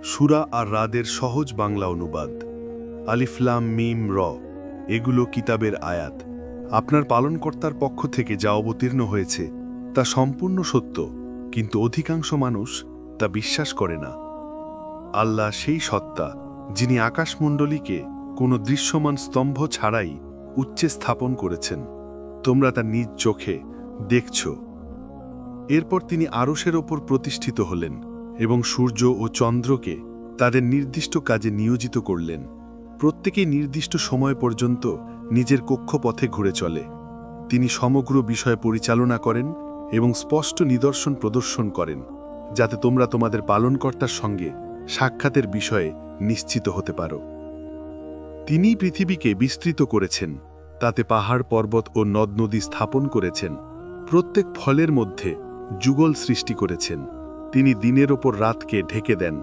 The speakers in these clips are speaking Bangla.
সূরা আর রাদের সহজ বাংলা অনুবাদ। আলিফ লাম মিম র, এগুলো কিতাবের আয়াত। আপনার পালনকর্তার পক্ষ থেকে যা অবতীর্ণ হয়েছে তা সম্পূর্ণ সত্য, কিন্তু অধিকাংশ মানুষ তা বিশ্বাস করে না। আল্লাহ সেই সত্তা যিনি আকাশমণ্ডলীকে কোনো দৃশ্যমান স্তম্ভ ছাড়াই উচ্চে স্থাপন করেছেন। তোমরা তা নিজ চোখে দেখছ। এরপর তিনি আরশের ওপর প্রতিষ্ঠিত হলেন এবং সূর্য ও চন্দ্রকে তাদের নির্দিষ্ট কাজে নিয়োজিত করলেন। প্রত্যেকেই নির্দিষ্ট সময় পর্যন্ত নিজের কক্ষপথে ঘুরে চলে। তিনি সমগ্র বিষয় পরিচালনা করেন এবং স্পষ্ট নিদর্শন প্রদর্শন করেন, যাতে তোমরা তোমাদের পালনকর্তার সঙ্গে সাক্ষাতের বিষয়ে নিশ্চিত হতে পারো। তিনিই পৃথিবীকে বিস্তৃত করেছেন, তাতে পাহাড় পর্বত ও নদ নদী স্থাপন করেছেন। প্রত্যেক ফলের মধ্যে যুগল সৃষ্টি করেছেন। তিনি দিনের ওপর রাতকে ঢেকে দেন।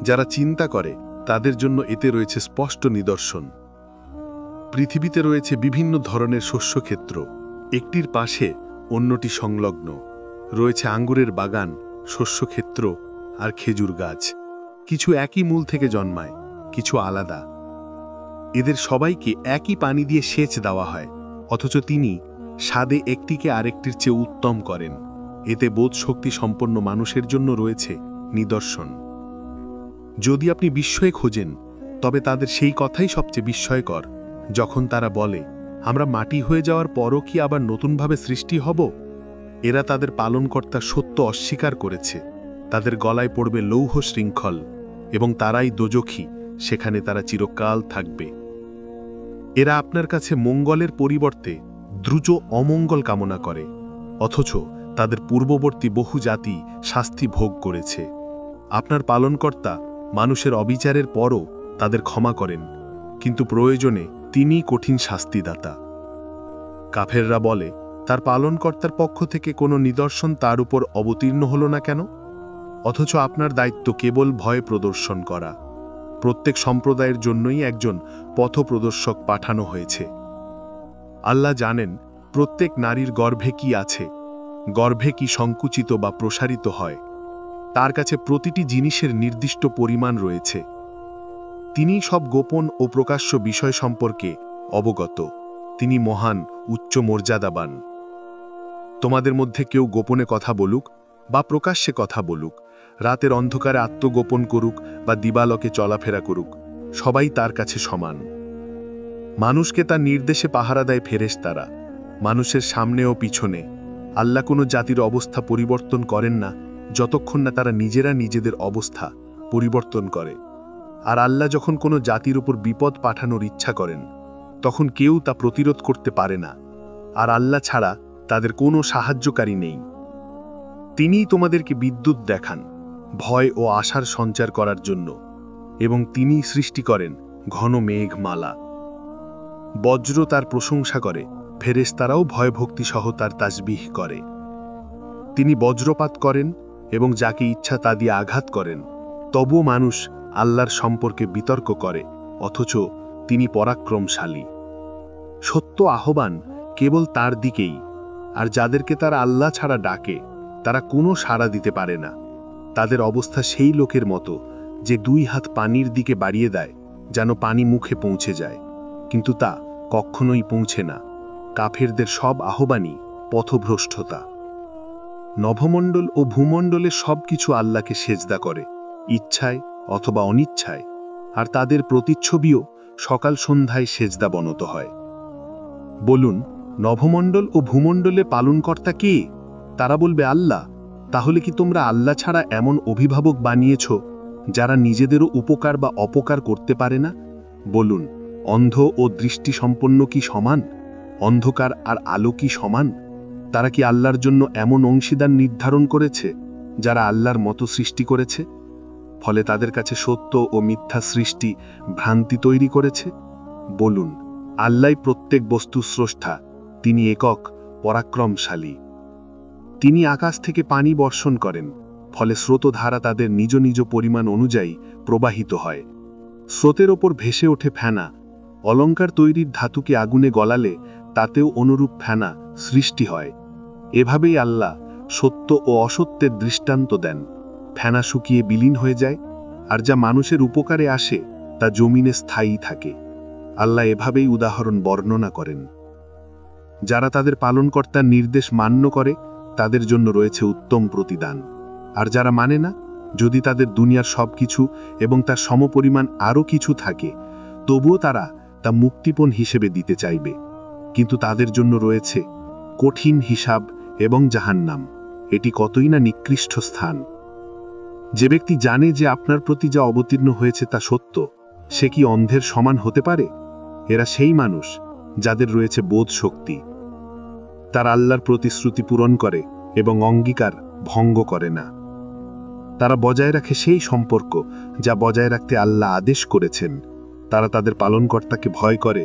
যারা চিন্তা করে তাদের জন্য এতে রয়েছে স্পষ্ট নিদর্শন। পৃথিবীতে রয়েছে বিভিন্ন ধরনের শস্যক্ষেত্র, একটির পাশে অন্যটি সংলগ্ন। রয়েছে আঙ্গুরের বাগান, শস্যক্ষেত্র আর খেজুর গাছ। কিছু একই মূল থেকে জন্মায়, কিছু আলাদা। এদের সবাইকে একই পানি দিয়ে সেচ দেওয়া হয়, অথচ তিনি স্বাদে একটিকে আরেকটির চেয়ে উত্তম করেন। এতে বোধশক্তি সম্পন্ন মানুষের জন্য রয়েছে নিদর্শন। যদি আপনি বিস্ময়ে খোঁজেন, তবে তাদের সেই কথাই সবচেয়ে বিস্ময়কর, যখন তারা বলে, আমরা মাটি হয়ে যাওয়ার পরও কি আবার নতুনভাবে সৃষ্টি হব? এরা তাদের পালনকর্তার সত্য অস্বীকার করেছে। তাদের গলায় পড়বে লৌহ শৃঙ্খল এবং তারাই দোজখী, সেখানে তারা চিরকাল থাকবে। এরা আপনার কাছে মঙ্গলের পরিবর্তে দ্রুত অমঙ্গল কামনা করে, অথচ তাদের পূর্ববর্তী বহু জাতি শাস্তি ভোগ করেছে। আপনার পালনকর্তা মানুষের অবিচারের পরও তাদের ক্ষমা করেন, কিন্তু প্রয়োজনে তিনিই কঠিন শাস্তিদাতা। কাফেররা বলে, তার পালনকর্তার পক্ষ থেকে কোনো নিদর্শন তার উপর অবতীর্ণ হল না কেন? অথচ আপনার দায়িত্ব কেবল ভয় প্রদর্শন করা। প্রত্যেক সম্প্রদায়ের জন্যই একজন পথপ্রদর্শক পাঠানো হয়েছে। আল্লাহ জানেন প্রত্যেক নারীর গর্ভে কি আছে, গর্ভে কি সংকুচিত বা প্রসারিত হয়। তার কাছে প্রতিটি জিনিসের নির্দিষ্ট পরিমাণ রয়েছে। তিনি সব গোপন ও প্রকাশ্য বিষয় সম্পর্কে অবগত। তিনি মহান, উচ্চ মর্যাদাবান। তোমাদের মধ্যে কেউ গোপনে কথা বলুক বা প্রকাশ্যে কথা বলুক, রাতের অন্ধকারে আত্মগোপন করুক বা দিবালোকে চলাফেরা করুক, সবাই তার কাছে সমান। মানুষকে তার নির্দেশে পাহারা দেয় ফেরেশতারা, মানুষের সামনে ও পিছনে। আল্লাহ কোনো জাতির অবস্থা পরিবর্তন করেন না যতক্ষণ না তারা নিজেরা নিজেদের অবস্থা পরিবর্তন করে। আর আল্লাহ যখন কোনো জাতির উপর বিপদ পাঠানোর ইচ্ছা করেন, তখন কেউ তা প্রতিরোধ করতে পারে না। আর আল্লাহ ছাড়া তাদের কোনো সাহায্যকারী নেই। তিনিই তোমাদেরকে বিদ্যুৎ দেখান ভয় ও আশার সঞ্চার করার জন্য, এবং তিনিই সৃষ্টি করেন ঘন মেঘমালা। বজ্র তার প্রশংসা করে, ফেরেশতারাও ভয়ভক্তি সহ তার তাসবিহ করে। তিনি বজ্রপাত করেন এবং যাকে ইচ্ছা তা দিয়ে আঘাত করেন। তবুও মানুষ আল্লাহর সম্পর্কে বিতর্ক করে, অথচ তিনি পরাক্রমশালী। সত্য আহ্বান কেবল তার দিকেই, আর যাদেরকে তারা আল্লাহ ছাড়া ডাকে তারা কোনো সাড়া দিতে পারে না। তাদের অবস্থা সেই লোকের মতো যে দুই হাত পানির দিকে বাড়িয়ে দেয় যেন পানি মুখে পৌঁছে যায়, কিন্তু তা কখনোই পৌঁছে না। কাফেরদের সব আহ্বানই পথভ্রষ্টতা। নভমণ্ডল ও ভূমণ্ডলে সবকিছু আল্লাহকে সেজদা করে, ইচ্ছায় অথবা অনিচ্ছায়, আর তাদের প্রতিচ্ছবিও সকাল সন্ধ্যায় সেজদা বনত হয়। বলুন, নভমণ্ডল ও ভূমণ্ডলে পালনকর্তা কে? তারা বলবে আল্লাহ। তাহলে কি তোমরা আল্লাহ ছাড়া এমন অভিভাবক বানিয়েছ যারা নিজেদেরও উপকার বা অপকার করতে পারে না? বলুন, অন্ধ ও দৃষ্টি সম্পন্ন কি সমান? অন্ধকার আর আলো কি সমান? তারা কি আল্লাহর জন্য এমন অংশীদার নির্ধারণ করেছে যারা আল্লাহর মতো সৃষ্টি করেছে? ফলে তাদের কাছে সত্য ও মিথ্যা সৃষ্টি ভ্রান্তি তৈরি করেছে। বলুন, আল্লাহই প্রত্যেক বস্তুর স্রষ্টা, তিনি একক, পরাক্রমশালী। তিনি আকাশ থেকে পানি বর্ষণ করেন, ফলে স্রোতধারা তাদের নিজ নিজ পরিমাণ অনুযায়ী প্রবাহিত হয়। স্রোতের ওপর ভেসে ওঠে ফেনা। অলঙ্কার তৈরির ধাতুকে আগুনে গলালে তাতেও অনুরূপ ফেনা সৃষ্টি হয়। এভাবেই আল্লাহ সত্য ও অসত্যের দৃষ্টান্ত দেন। ফেনা শুকিয়ে বিলীন হয়ে যায়, আর যা মানুষের উপকারে আসে তা জমিনে স্থায়ী থাকে। আল্লাহ এভাবেই উদাহরণ বর্ণনা করেন। যারা তাদের পালনকর্তার নির্দেশ মান্য করে তাদের জন্য রয়েছে উত্তম প্রতিদান, আর যারা মানে না, যদি তাদের দুনিয়ার সবকিছু এবং তার সমপরিমাণ আরও কিছু থাকে, তবুও তারা তা মুক্তিপণ হিসেবে দিতে চাইবে, কিন্তু তাদের জন্য রয়েছে কঠিন হিসাব এবং জাহান্নাম। এটি কতই না নিকৃষ্ট স্থান। যে ব্যক্তি জানে যে আপনার প্রতি যা অবতীর্ণ হয়েছে তা সত্য, সে কি অন্ধের সমান হতে পারে? এরা সেই মানুষ যাদের রয়েছে বোধ শক্তি। তারা আল্লাহর প্রতিশ্রুতি পূরণ করে এবং অঙ্গীকার ভঙ্গ করে না। তারা বজায় রাখে সেই সম্পর্ক যা বজায় রাখতে আল্লাহ আদেশ করেছেন। তারা তাদের পালনকর্তাকে ভয় করে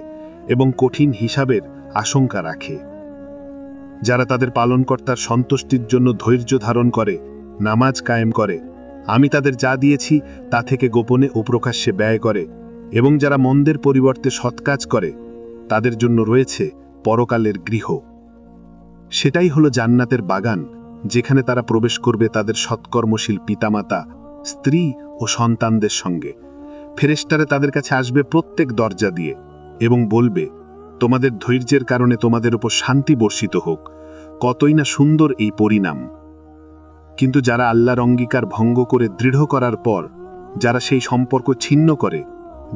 এবং কঠিন হিসাবের আশঙ্কা রাখে। যারা তাদের পালনকর্তার সন্তুষ্টির জন্য ধৈর্য ধারণ করে, নামাজ কায়েম করে, আমি তাদের যা দিয়েছি তা থেকে গোপনে ও প্রকাশ্যে ব্যয় করে, এবং যারা মন্দের পরিবর্তে সৎকাজ করে, তাদের জন্য রয়েছে পরকালের গৃহ। সেটাই হলো জান্নাতের বাগান, যেখানে তারা প্রবেশ করবে তাদের সৎকর্মশীল পিতামাতা, স্ত্রী ও সন্তানদের সঙ্গে। ফেরেশতারা তাদের কাছে আসবে প্রত্যেক দরজা দিয়ে এবং বলবে, তোমাদের ধৈর্যের কারণে তোমাদের উপর শান্তি বর্ষিত হোক। কতই না সুন্দর এই পরিণাম। কিন্তু যারা আল্লাহর অঙ্গীকার ভঙ্গ করে দৃঢ় করার পর, যারা সেই সম্পর্ক ছিন্ন করে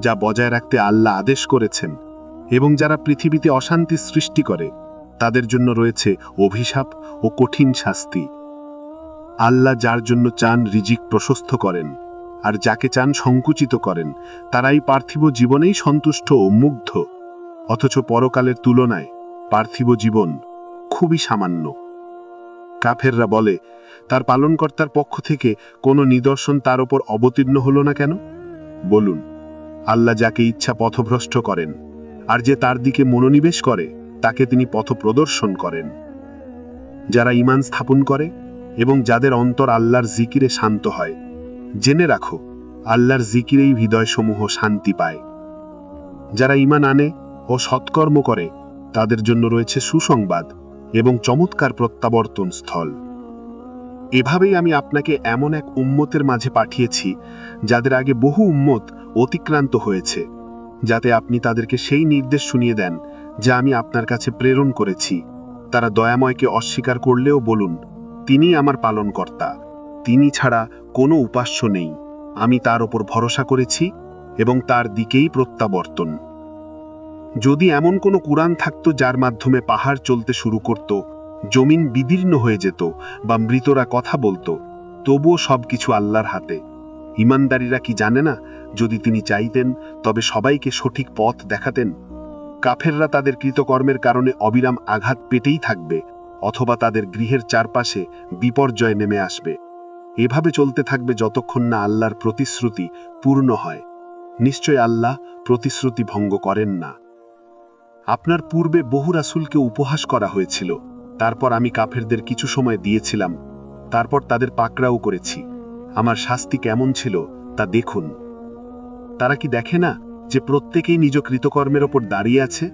যা বজায় রাখতে আল্লাহ আদেশ করেছেন, এবং যারা পৃথিবীতে অশান্তি সৃষ্টি করে, তাদের জন্য রয়েছে অভিশাপ ও কঠিন শাস্তি। আল্লাহ যার জন্য চান রিজিক প্রশস্ত করেন, আর যাকে চান সংকুচিত করেন। তারাই পার্থিব জীবনেই সন্তুষ্ট ও মুগ্ধ, অথচ পরকালের তুলনায় পার্থিব জীবন খুবই সামান্য। কাফেররা বলে, তার পালনকর্তার পক্ষ থেকে কোনো নিদর্শন তার ওপর অবতীর্ণ হলো না কেন? বলুন, আল্লাহ যাকে ইচ্ছা পথভ্রষ্ট করেন, আর যে তার দিকে মনোনিবেশ করে তাকে তিনি পথ প্রদর্শন করেন। যারা ঈমান স্থাপন করে এবং যাদের অন্তর আল্লাহর জিকিরে শান্ত হয়, জেনে রাখো, আল্লাহর জিকিরেই হৃদয়সমূহ শান্তি পায়। যারা ঈমান আনে ও সৎকর্ম করে, তাদের জন্য রয়েছে সুসংবাদ এবং চমৎকার প্রত্যাবর্তন স্থল। এভাবেই আমি আপনাকে এমন এক উম্মতের মাঝে পাঠিয়েছি যাদের আগে বহু উম্মত অতিক্রান্ত হয়েছে, যাতে আপনি তাদেরকে সেই নির্দেশ শুনিয়ে দেন যা আমি আপনার কাছে প্রেরণ করেছি। তারা দয়াময়কে অস্বীকার করলেও বলুন, তিনিই আমার পালনকর্তা, তিনি ছাড়া কোনো উপাস্য নেই। আমি তার ওপর ভরসা করেছি এবং তার দিকেই প্রত্যাবর্তন। যদি এমন কোনো কুরআন থাকতো যার মাধ্যমে পাহাড় চলতে শুরু করত, জমিন বিদীর্ণ হয়ে যেত বা মৃতরা কথা বলতো, তবুও সবকিছু আল্লাহর হাতে। ঈমানদারীরা কি জানে না, যদি তিনি চাইতেন তবে সবাইকে সঠিক পথ দেখাতেন? কাফেররা তাদের কৃতকর্মের কারণে অবিরাম আঘাত পেতেই থাকবে, অথবা তাদের গৃহের চারপাশে বিপর্যয় নেমে আসবে। এভাবে চলতে থাকবে যতক্ষণ না আল্লাহর প্রতিশ্রুতি পূর্ণ হয়। নিশ্চয় আল্লাহ প্রতিশ্রুতি ভঙ্গ করেন না। আপনার পূর্বে বহু রাসূলকে উপহাস করা হয়েছিল, তারপর আমি কাফেরদের কিছু সময় দিয়েছিলাম, তারপর তাদের পাকড়াও করেছি। আমার শাস্তি কেমন ছিল তা দেখুন। তারা কি দেখে না যে প্রত্যেকেই নিজ কৃতকর্মের ওপর দাঁড়িয়ে আছে?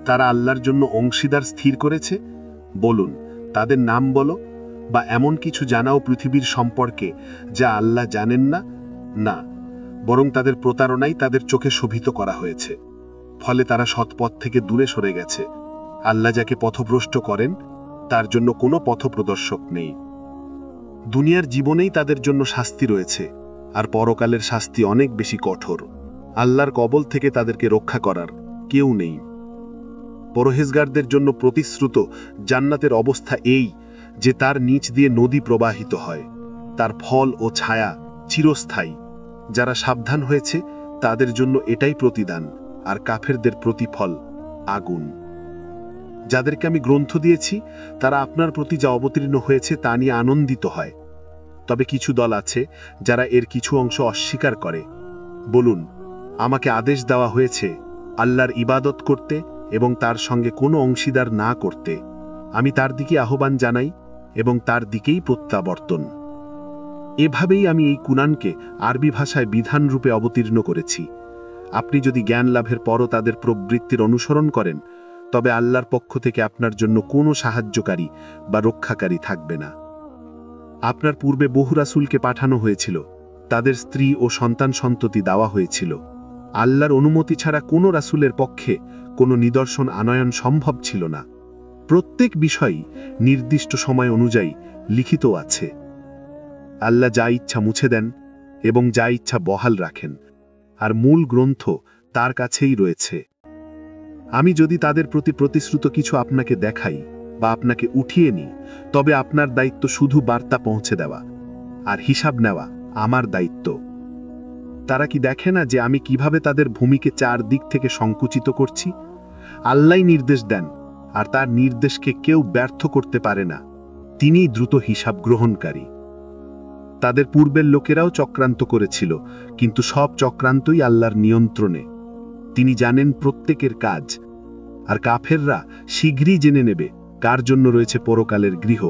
তারা আল্লাহর জন্য অংশীদার স্থির করেছে। বলুন, তাদের নাম বলো, বা এমন কিছু জানাও পৃথিবীর সম্পর্কে যা আল্লাহ জানেন না? না, বরং তাদের প্রতারণাই তাদের চোখে শোভিত করা হয়েছে, ফলে তারা সৎপথ থেকে দূরে সরে গেছে। আল্লাহ যাকে পথভ্রষ্ট করেন তার জন্য কোনো পথপ্রদর্শক নেই। দুনিয়ার জীবনেই তাদের জন্য শাস্তি রয়েছে, আর পরকালের শাস্তি অনেক বেশি কঠোর। আল্লাহর কবল থেকে তাদেরকে রক্ষা করার কেউ নেই। পরহেজগারদের জন্য প্রতিশ্রুত জান্নাতের অবস্থা এই যে তার নিচ দিয়ে নদী প্রবাহিত হয়, তার ফল ও ছায়া চিরস্থায়ী। যারা সাবধান হয়েছে তাদের জন্য এটাই প্রতিদান, আর কাফেরদের প্রতিফল আগুন। যাদেরকে আমি গ্রন্থ দিয়েছি তারা আপনার প্রতি যা অবতীর্ণ হয়েছে তা নিয়ে আনন্দিত হয়, তবে কিছু দল আছে যারা এর কিছু অংশ অস্বীকার করে। বলুন, আমাকে আদেশ দেওয়া হয়েছে আল্লাহর ইবাদত করতে এবং তার সঙ্গে কোনো অংশীদার না করতে। আমি তার দিকে আহ্বান জানাই এবং তার দিকেই প্রত্যাবর্তন। এভাবেই আমি এই কুরআনকে আরবি ভাষায় বিধান রূপে অবতীর্ণ করেছি। আপনি যদি জ্ঞান লাভের পরও তাদের প্রবৃত্তির অনুসরণ করেন, তবে আল্লাহর পক্ষ থেকে আপনার জন্য কোনো সাহায্যকারী বা রক্ষাকারী থাকবে না। আপনার পূর্বে বহু রাসূলকে পাঠানো হয়েছিল, তাদের স্ত্রী ও সন্তান সন্ততি দেওয়া হয়েছিল। আল্লাহর অনুমতি ছাড়া কোনো রাসূলের পক্ষে কোনো নিদর্শন আনয়ন সম্ভব ছিল না। প্রত্যেক বিষয়ই নির্দিষ্ট সময় অনুযায়ী লিখিত আছে। আল্লাহ যা ইচ্ছা মুছে দেন এবং যা ইচ্ছা বহাল রাখেন, আর মূল গ্রন্থ তার কাছেই রয়েছে। আমি যদি তাদের প্রতি প্রতিশ্রুত কিছু আপনাকে দেখাই বা আপনাকে উঠিয়ে নিই, তবে আপনার দায়িত্ব শুধু বার্তা পৌঁছে দেওয়া, আর হিসাব নেওয়া আমার দায়িত্ব। তারা কি দেখে না যে আমি কিভাবে তাদের ভূমিকে চারদিক থেকে সংকুচিত করছি? আল্লাহই নির্দেশ দেন, আর তার নির্দেশকে কেউ ব্যর্থ করতে পারে না। তিনিই দ্রুত হিসাব গ্রহণকারী। তাদের পূর্বের লোকেরাও চক্রান্ত করেছিল, কিন্তু সব চক্রান্তই আল্লাহর নিয়ন্ত্রণে। তিনি জানেন প্রত্যেকের কাজ, আর কাফেররা শীঘ্রই জেনে নেবে কার জন্য রয়েছে পরকালের গৃহ।